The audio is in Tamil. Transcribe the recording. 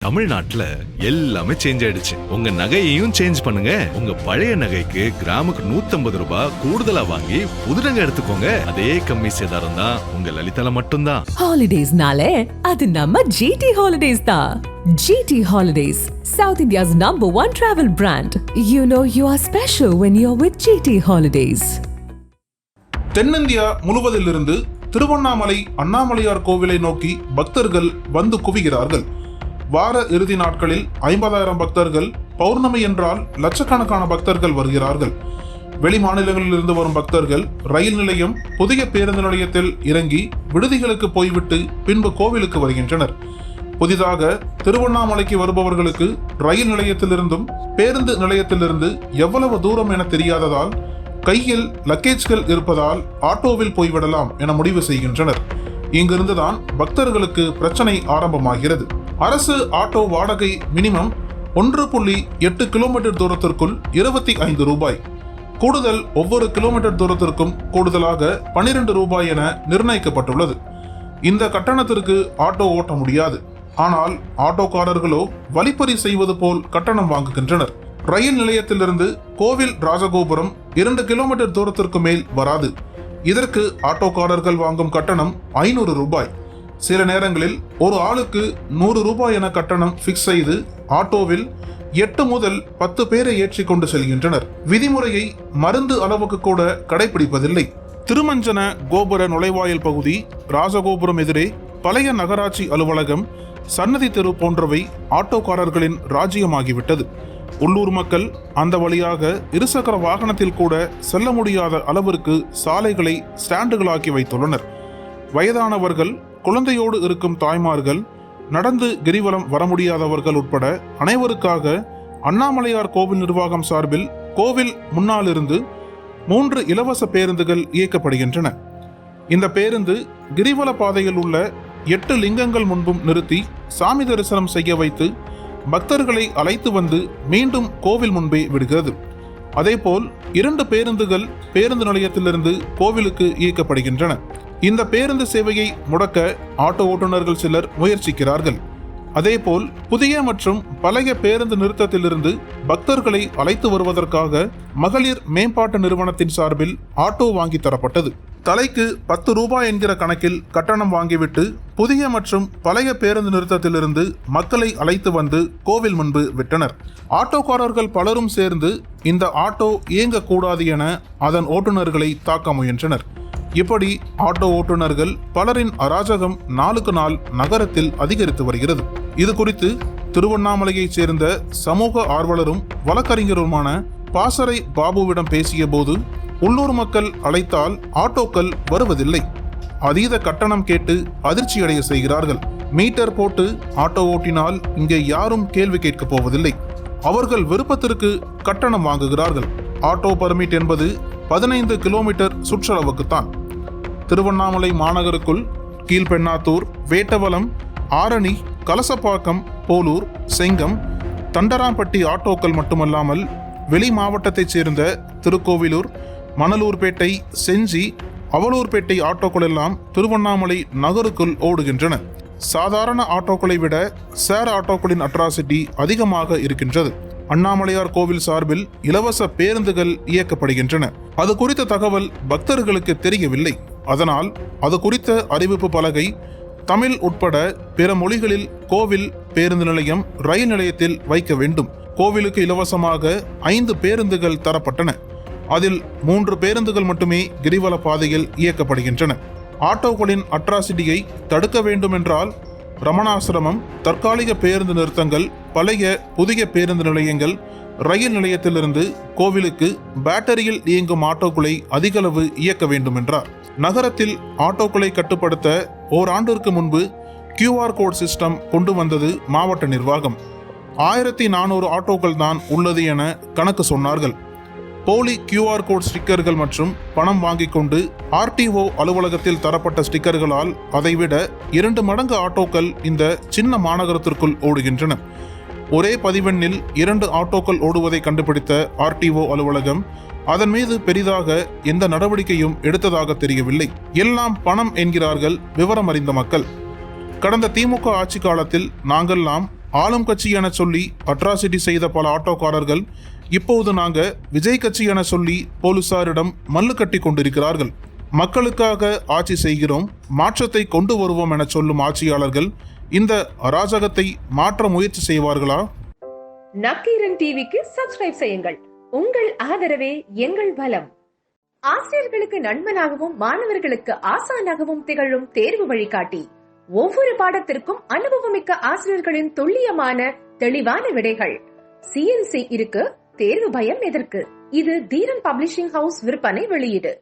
தமிழ்நாட்டுல எல்லாமே சேஞ்ச் ஆயிடுச்சு. உங்க நகையையும் சேஞ்ச் பண்ணுங்க. உங்க பழைய நகைக்கு கிராமுக்கு 150 ரூபாய் கூடுதலா வாங்கி புது நகை எடுத்துக்கோங்க. அதே கம்மி சேதாரம் தான் உங்க லலிதால மட்டும்தான். ஹாலிடேஸ்னாலே அது நம்ம ஜிடி ஹாலிடேஸ் தான். GT Holidays, South India's #1 travel brand. You know you are special when you're with GT Holidays. தென்னிந்தியா முழுவதிலிருந்து திருவண்ணாமலை அண்ணாமலையார் கோவிலை நோக்கி பக்தர்கள் வந்து குவிகிறார்கள். வார இறுதி நாட்களில் 50,000 பக்தர்கள், பௌர்ணமி என்றால் லட்சக்கணக்கான பக்தர்கள் வருகிறார்கள். வெளி மாநிலங்களிலிருந்து வரும் பக்தர்கள் ரயில் நிலையம், புதிய பேருந்து நிலையத்தில் இறங்கி விடுதிகளுக்கு போய்விட்டு பின்பு கோவிலுக்கு வருகின்றனர். புதிதாக திருவண்ணாமலைக்கு வருபவர்களுக்கு ரயில் நிலையத்திலிருந்தும் பேருந்து நிலையத்திலிருந்து எவ்வளவு தூரம் என தெரியாததால் கையில் லக்கேஜ்கள் இருப்பதால் ஆட்டோவில் போய்விடலாம் என முடிவு செய்கின்றனர். இங்கிருந்துதான் பக்தர்களுக்கு பிரச்சனை ஆரம்பமாகிறது. அரசு ஆட்டோ வாடகை மினிமம் 1.8 கிலோமீட்டர் தூரத்திற்குள் 25 ரூபாய், கூடுதல் ஒவ்வொரு கிலோமீட்டர் தூரத்திற்கும் கூடுதலாக 12 ரூபாய் என நிர்ணயிக்கப்பட்டுள்ளது. இந்த கட்டணத்திற்கு ஆட்டோ ஓட்ட முடியாது. ஆனால் ஆட்டோக்காரர்களோ வழிப்பறி செய்வது போல் கட்டணம் வாங்குகின்றனர். ரயில் நிலையத்திலிருந்து கோவில் ராஜகோபுரம் 2 கிலோமீட்டர் தூரத்திற்கு மேல் வராது. இதற்கு ஆட்டோக்காரர்கள் வாங்கும் கட்டணம் 500 ரூபாய். சில நேரங்களில் ஒரு ஆளுக்கு 100 ரூபாய் என கட்டணம் பிக்ஸ் செய்து ஆட்டோவில் 8 முதல் 10 பேரை ஏற்றி கொண்டு செல்கின்றனர். விதிமுறையை மருந்து அளவுக்கு கூட கடைபிடிப்பதில்லை. திருமஞ்சன கோபுர நுழைவாயில் பகுதி, ராஜகோபுரம் எதிரே பழைய நகராட்சி அலுவலகம், சன்னதி தெரு போன்றவை ஆட்டோக்காரர்களின் ராஜ்யமாகிவிட்டது. உள்ளூர் மக்கள் அந்த வழியாக இருசக்கர வாகனத்தில் கூட செல்ல முடியாத அளவிற்கு சாலைகளை ஸ்டாண்டுகளாக்கி வைத்துள்ளனர். வயதானவர்கள், குழந்தையோடு இருக்கும் தாய்மார்கள், நடந்து கிரிவலம் வர முடியாதவர்கள் உட்பட அனைவருக்காக அண்ணாமலையார் கோவில் நிர்வாகம் சார்பில் கோவில் முன்னாலிருந்து 3 இலவச பேருந்துகள் இயக்கப்படுகின்றன. இந்த பேருந்து கிரிவல பாதையில் உள்ள 8 லிங்கங்கள் முன்பும் நிறுத்தி சாமி தரிசனம் செய்ய வைத்து பக்தர்களை அழைத்து வந்து மீண்டும் கோவில் முன்பே விடுகிறது. அதேபோல் 2 பேருந்துகள் பேருந்து நிலையத்திலிருந்து கோவிலுக்கு இயக்கப்படுகின்றன. இந்த பேருந்து சேவையை முடக்க ஆட்டோ ஓட்டுநர்கள் சிலர் முயற்சிக்கிறார்கள். அதேபோல் புதிய மற்றும் பழைய பேருந்து நிறுத்தத்திலிருந்து பக்தர்களை அழைத்து வருவதற்காக மகளிர் மேம்பாட்டு நிறுவனத்தின் சார்பில் ஆட்டோ வாங்கி தரப்பட்டது. தலைக்கு 10 ரூபாய் என்கிற கணக்கில் கட்டணம் வாங்கிவிட்டு புதிய மற்றும் பழைய பேருந்து நிறுத்தத்திலிருந்து மக்களை அழைத்து வந்து கோவில் முன்பு விட்டனர். ஆட்டோக்காரர்கள் பலரும் சேர்ந்து இந்த ஆட்டோ இயங்கக்கூடாது என அதன் ஓட்டுநர்களை தாக்க முயன்றனர். இப்படி ஆட்டோ ஓட்டுநர்கள் பலரின் அராஜகம் நாளுக்கு நாள் நகரத்தில் அதிகரித்து வருகிறது. இது குறித்து திருவண்ணாமலையைச் சேர்ந்த சமூக ஆர்வலரும் வழக்கறிஞருமான பாசறை பாபுவிடம் பேசிய போது, உள்ளூர் மக்கள் அழைத்தால் ஆட்டோக்கள் வருவதில்லை. அதீத கட்டணம் கேட்டு அதிர்ச்சியடைய செய்கிறார்கள். மீட்டர் போட்டு ஆட்டோ ஓட்டினால் இங்கே யாரும் கேள்வி கேட்கப் போவதில்லை. அவர்கள் விருப்பத்திற்கு கட்டணம் வாங்குகிறார்கள். ஆட்டோ பர்மிட் என்பது 15 கிலோமீட்டர் சுற்றளவுக்குத்தான். திருவண்ணாமலை மாநகருக்குள் கீழ்பெண்ணாத்தூர், வேட்டவலம், ஆரணி, கலசப்பாக்கம், போலூர், செங்கம், தண்டராம்பட்டி ஆட்டோக்கள் மட்டுமல்லாமல் வெளி மாவட்டத்தைச் சேர்ந்த திருக்கோவிலூர், மணலூர்பேட்டை, செஞ்சி, அவலூர்பேட்டை ஆட்டோக்கள் எல்லாம் திருவண்ணாமலை நகருக்குள் ஓடுகின்றன. சாதாரண ஆட்டோக்களை விட சேர் ஆட்டோக்களின் அட்ராசிட்டி அதிகமாக இருக்கின்றது. அண்ணாமலையார் கோவில் சார்பில் இலவச பேருந்துகள் இயக்கப்படுகின்றன. அது குறித்த தகவல் பக்தர்களுக்கு தெரியவில்லை. அதனால் அது குறித்த அறிவிப்பு பலகை தமிழ் உட்பட பிற மொழிகளில் கோவில் பேருந்து நிலையம், ரயில் நிலையத்தில் வைக்க வேண்டும். கோவிலுக்கு இலவசமாக 5 பேருந்துகள் தரப்பட்டன. அதில் 3 பேருந்துகள் மட்டுமே கிரிவல பாதையில் இயக்கப்படுகின்றன. ஆட்டோக்களின் அட்ராசிட்டியை தடுக்க வேண்டுமென்றால் ரமணாசிரமம், தற்காலிக பேருந்து நிறுத்தங்கள், பழைய புதிய பேருந்து நிலையங்கள், ரயில் நிலையத்திலிருந்து கோவிலுக்கு பேட்டரியில் இயங்கும் ஆட்டோக்களை அதிகளவு இயக்க வேண்டும் என்றார். நகரத்தில் ஆட்டோக்களை கட்டுப்படுத்த ஓராண்டிற்கு முன்பு QR கோட் சிஸ்டம் கொண்டு வந்தது மாவட்ட நிர்வாகம். 1400 ஆட்டோக்கள் தான் உள்ளது என கணக்கு சொன்னார்கள். போலி QR கோட் ஸ்டிக்கர்கள் மற்றும் பணம் வாங்கிக் கொண்டு RTO அலுவலகத்தில் தரப்பட்ட ஸ்டிக்கர்களால் அதைவிட 2 மடங்கு ஆட்டோக்கள் இந்த சின்ன மாநகரத்திற்குள் ஓடுகின்றன. ஒரே பதிவெண்ணில் 2 ஆட்டோக்கள் ஓடுவதை கண்டுபிடித்த RTO அலுவலகம் அதன் மீது பெரிதாக எந்த நடவடிக்கையும் எடுத்ததாக தெரியவில்லை. எல்லாம் பணம் என்கிறார்கள் விவரம் அறிந்த மக்கள். கடந்த திமுக ஆட்சி காலத்தில் நாங்கெல்லாம் ஆளும் கட்சி என சொல்லி அட்ராசிட்டி செய்த பல ஆட்டோக்காரர்கள் இப்போது நாங்க விஜய் கட்சி என சொல்லி போலீசாரிடம் மல்லு கட்டி கொண்டிருக்கிறார்கள். மக்களுக்காக ஆட்சி செய்கிறோம், மாற்றத்தை கொண்டு வருவோம் என சொல்லும் ஆட்சியாளர்கள் இந்த அராஜகத்தை மாற்ற முயற்சி செய்வார்களா? நக்கீரன் டிவிக்கு சப்ஸ்கிரைப் செய்யுங்கள். உங்கள் ஆதரவே எங்கள் பலம். ஆசிரியர்களுக்கு நண்பனாகவும் மாணவர்களுக்கு ஆசானாகவும் திகழும் தேர்வு வழிகாட்டி. ஒவ்வொரு பாடத்திற்கும் அனுபவமிக்க ஆசிரியர்களின் துல்லியமான தெளிவான விடைகள். CNC இருக்கு, தேர்வு பயம் எதற்கு? இது தீரன் பப்ளிஷிங் ஹவுஸ் விற்பனை வெளியீடு.